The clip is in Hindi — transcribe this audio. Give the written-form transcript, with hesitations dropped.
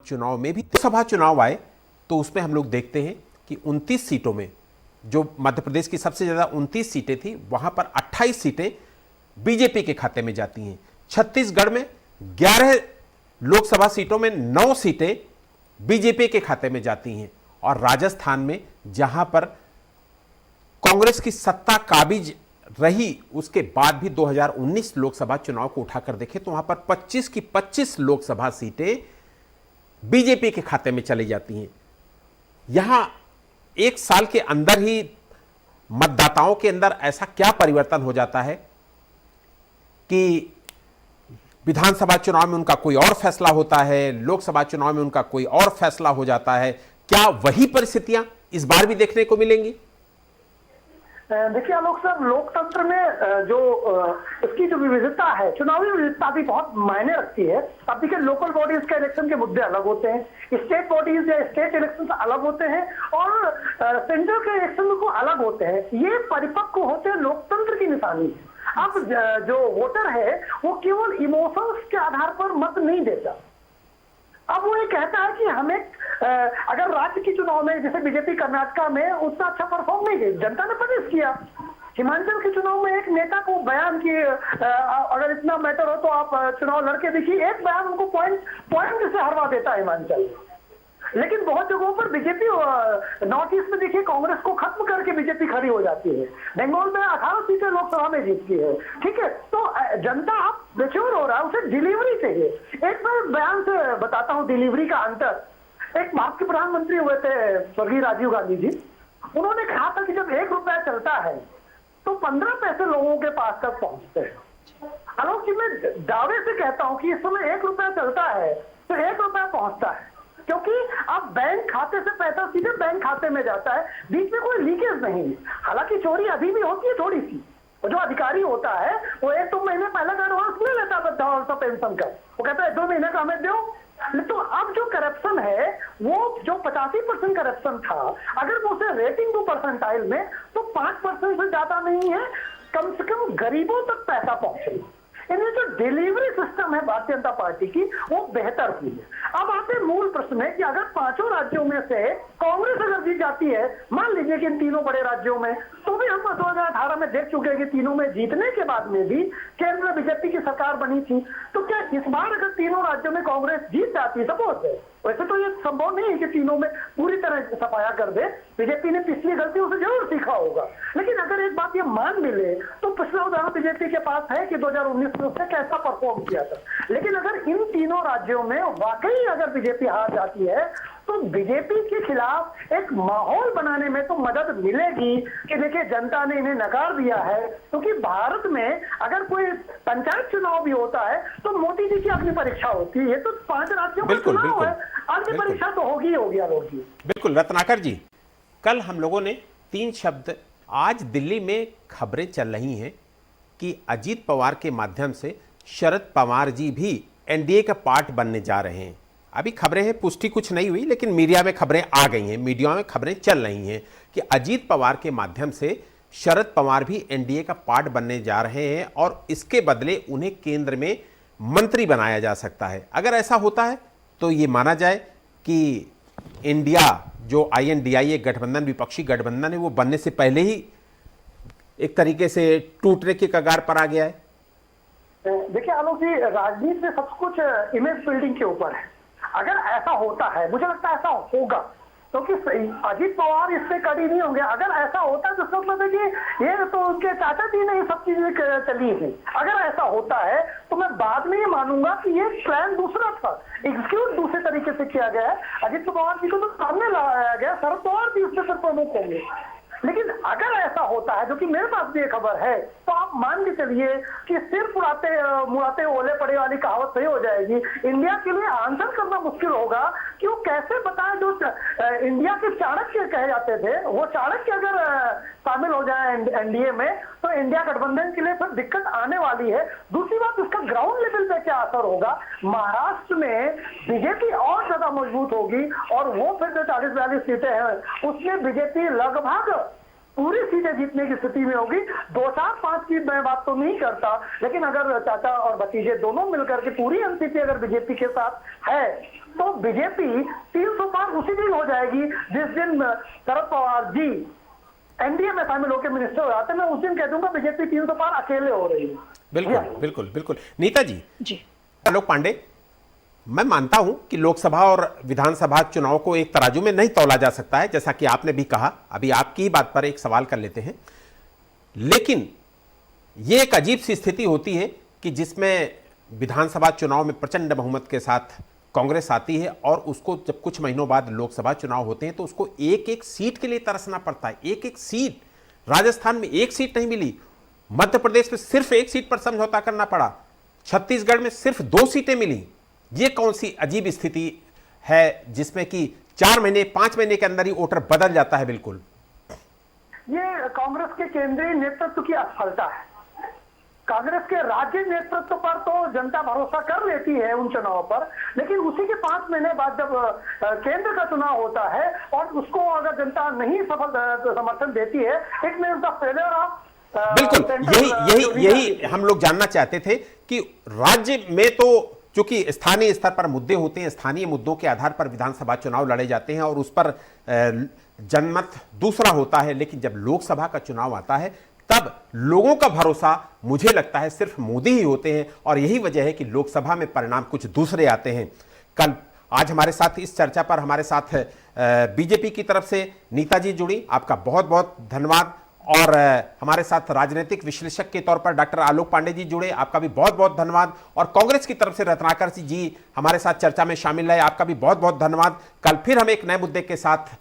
चुनाव में भी लोकसभा चुनाव आए तो उसमें हम लोग देखते हैं कि 29 सीटों में, जो मध्य प्रदेश की सबसे ज्यादा 29 सीटें थी, वहां पर 28 सीटें बीजेपी के खाते में जाती हैं। छत्तीसगढ़ में 11 लोकसभा सीटों में 9 सीटें बीजेपी के खाते में जाती हैं। और राजस्थान में जहां पर कांग्रेस की सत्ता काबिज रही, उसके बाद भी 2019 लोकसभा चुनाव को उठाकर देखें तो वहां पर 25 की 25 लोकसभा सीटें बीजेपी के खाते में चली जाती हैं। यहां एक साल के अंदर ही मतदाताओं के अंदर ऐसा क्या परिवर्तन हो जाता है कि विधानसभा चुनाव में उनका कोई और फैसला होता है, लोकसभा चुनाव में उनका कोई और फैसला हो जाता है। क्या वही परिस्थितियां इस बार भी देखने को मिलेंगी? देखिए आलोक साहब, लोकतंत्र में जो इसकी जो विविधता है, चुनावी विविधता भी बहुत मायने रखती है। अब देखिए, लोकल बॉडीज के इलेक्शन के मुद्दे अलग होते हैं, स्टेट बॉडीज या स्टेट इलेक्शन अलग होते हैं, और सेंट्रल के इलेक्शन को अलग होते हैं। ये परिपक्व होते हैं लोकतंत्र की निशानी है। अब जो वोटर है वो केवल इमोशंस के आधार पर मत नहीं देता। अब वो ये कहता है कि हमें अगर राज्य के चुनाव में, जैसे बीजेपी कर्नाटका में उतना अच्छा परफॉर्म नहीं की, जनता ने प्रदेश किया। हिमाचल के चुनाव में एक नेता को बयान किए, अगर इतना मैटर हो तो आप चुनाव लड़के देखिए, एक बयान उनको पॉइंट से हरवा देता है हिमाचल। लेकिन बहुत जगहों पर बीजेपी, नॉर्थ ईस्ट में देखिए, कांग्रेस को खत्म करके बीजेपी खड़ी हो जाती है। बंगाल में 18 सीटें लोकसभा में जीतती है। ठीक है, तो जनता अब मैच्योर हो रहा है, उसे डिलीवरी चाहिए। एक मैं बयान से बताता हूं डिलीवरी का अंतर। एक भारत के प्रधानमंत्री हुए थे स्वर्गीय राजीव गांधी जी, उन्होंने कहा था कि जब 1 रुपया चलता है तो 15 पैसे लोगों के पास तक पहुंचते हैं। आलोक जी, मैं दावे से कहता हूं कि इस समय 1 रुपया चलता है तो 1 रुपया पहुंचता है, क्योंकि अब बैंक खाते से पैसा सीधे बैंक खाते में जाता है, बीच में कोई लीकेज नहीं है। हालांकि चोरी अभी भी होती है थोड़ी सी, जो अधिकारी होता है वो 1-2 महीने पहले का एडवांस ले लेता है वृद्धा और पेंशन का, वो कहता है 2 महीने का हमें दो। तो अब जो करप्शन है, वो जो 85% करप्शन था, अगर वो उसे रेटिंग दो परसेंटाइल में, तो 5% से ज्यादा नहीं है, कम से कम गरीबों तक पैसा पहुंचे। इनमें जो डिलीवरी सिस्टम है भारतीय जनता पार्टी की, वो बेहतर हुई है। अब आते मूल प्रश्न है कि अगर 5 राज्यों में से कांग्रेस अगर जीत जाती है, मान लीजिए कि इन 3 बड़े राज्यों में, तो भी हम 2018 में देख चुके हैं कि तीनों में जीतने के बाद में भी केंद्र में बीजेपी की सरकार बनी थी। तो क्या इस बार अगर 3 राज्यों में कांग्रेस जीत जाती, सपोज है, वैसे तो ये संभव नहीं है कि तीनों में पूरी तरह सफाया कर दे, बीजेपी ने पिछली गलतियों से जरूर सीखा होगा। लेकिन अगर एक बात ये मान भी ले तो पिछला उदाहरण बीजेपी के पास है कि 2019 में उसने कैसा परफॉर्म किया था। लेकिन अगर इन तीनों राज्यों में वाकई अगर बीजेपी हार जाती है तो बीजेपी के खिलाफ एक माहौल बनाने में तो मदद मिलेगी कि देखिए जनता ने इन्हें नकार दिया है। क्योंकि भारत में अगर कोई पंचायत चुनाव भी होता है तो मोदी जी की अपनी परीक्षा होती है। ये तो 5 राज्यों का चुनाव है, अग्नि परीक्षा तो होगी ही होगी। आलोक जी, बिल्कुल। रत्नाकर जी, कल हम लोगों ने 3 शब्द, आज दिल्ली में खबरें चल रही हैं कि अजीत पवार के माध्यम से शरद पवार जी भी एनडीए का पार्ट बनने जा रहे हैं। अभी खबरें हैं, पुष्टि कुछ नहीं हुई, लेकिन मीडिया में खबरें आ गई हैं, मीडिया में खबरें चल रही हैं कि अजीत पवार के माध्यम से शरद पवार भी एनडीए का पार्ट बनने जा रहे हैं और इसके बदले उन्हें केंद्र में मंत्री बनाया जा सकता है। अगर ऐसा होता है तो ये माना जाए कि इंडिया, जो INDIA गठबंधन, विपक्षी गठबंधन है, वो बनने से पहले ही एक तरीके से टूटने के कगार पर आ गया है। देखिए आलोक जी, राजनीति में सब कुछ इमेज बिल्डिंग के ऊपर है। अगर ऐसा होता है, मुझे लगता है ऐसा होगा, क्योंकि अजीत पवार इससे कड़ी नहीं होंगे। अगर ऐसा होता है तो इसका मतलब है कि ये तो उनके चाचा जी ने ये सब चीजें चली थी। अगर ऐसा होता है तो मैं बाद में ये मानूंगा कि ये प्लान दूसरा था, एग्जीक्यूट दूसरे तरीके से किया गया है। अजीत पवार जी को तो सामने लाया गया, शरद पवार भी उससे फिर प्रमुख होंगे। लेकिन अगर ऐसा होता है, जो कि मेरे पास भी ये खबर है, तो आप मान के चलिए कि सिर्फ मुड़ाते ओले पड़े वाली कहावत सही हो जाएगी। इंडिया के लिए आंसर करना मुश्किल होगा कि वो कैसे बताएं। जो इंडिया के चाणक्य कहे जाते थे, वो चाणक्य अगर शामिल हो जाए एनडीए में तो इंडिया गठबंधन के लिए फिर दिक्कत आने वाली है। दूसरी बात, इसका ग्राउंड लेवल पे क्या असर होगा। महाराष्ट्र में बीजेपी और ज्यादा मजबूत होगी और वो फिर जो 40-42 सीटें हैं उसमें बीजेपी लगभग पूरी सीटें जीतने की स्थिति में होगी। 2, 4, 5 की मैं बात तो नहीं करता, लेकिन अगर चाचा और भतीजे दोनों मिलकर के पूरी एनसीपी अगर बीजेपी के साथ है तो बीजेपी 300 पार उसी दिन हो जाएगी जिस दिन शरद पवार जी एनडीए में शामिल होकर मिनिस्टर हो जाते हैं। मैं उस दिन कह दूंगा बीजेपी 300 पार अकेले हो रही है। बिल्कुल बिल्कुल बिल्कुल। नीता जी, जी आलोक पांडे, मैं मानता हूं कि लोकसभा और विधानसभा चुनाव को एक तराजू में नहीं तौला जा सकता है, जैसा कि आपने भी कहा। अभी आपकी ही बात पर एक सवाल कर लेते हैं, लेकिन यह एक अजीब सी स्थिति होती है कि जिसमें विधानसभा चुनाव में प्रचंड बहुमत के साथ कांग्रेस आती है और उसको जब कुछ महीनों बाद लोकसभा चुनाव होते हैं तो उसको एक एक सीट के लिए तरसना पड़ता है। एक एक सीट, राजस्थान में एक सीट नहीं मिली, मध्य प्रदेश में सिर्फ एक सीट पर समझौता करना पड़ा, छत्तीसगढ़ में सिर्फ 2 सीटें मिली। ये कौन सी अजीब स्थिति है जिसमें कि 4 महीने 5 महीने के अंदर ही वोटर बदल जाता है? बिल्कुल, ये कांग्रेस के केंद्रीय नेतृत्व की असफलता है। कांग्रेस के राज्य नेतृत्व पर तो जनता भरोसा कर लेती है उन चुनाव पर, लेकिन उसी के 5 महीने बाद जब केंद्र का चुनाव होता है और उसको अगर जनता नहीं सफल समर्थन देती है, it means the failure of बिल्कुल यही हम लोग जानना चाहते थे कि राज्य में तो चूंकि स्थानीय स्तर पर मुद्दे होते हैं, स्थानीय मुद्दों के आधार पर विधानसभा चुनाव लड़े जाते हैं और उस पर जनमत दूसरा होता है, लेकिन जब लोकसभा का चुनाव आता है तब लोगों का भरोसा मुझे लगता है सिर्फ मोदी ही होते हैं और यही वजह है कि लोकसभा में परिणाम कुछ दूसरे आते हैं। आज हमारे साथ इस चर्चा पर हमारे साथ बीजेपी की तरफ से नीता जी जुड़ी, आपका बहुत बहुत धन्यवाद। और हमारे साथ राजनीतिक विश्लेषक के तौर पर डॉक्टर आलोक पांडे जी जुड़े, आपका भी बहुत बहुत धन्यवाद। और कांग्रेस की तरफ से रत्नाकर जी हमारे साथ चर्चा में शामिल रहे, आपका भी बहुत बहुत धन्यवाद। कल फिर हम एक नए मुद्दे के साथ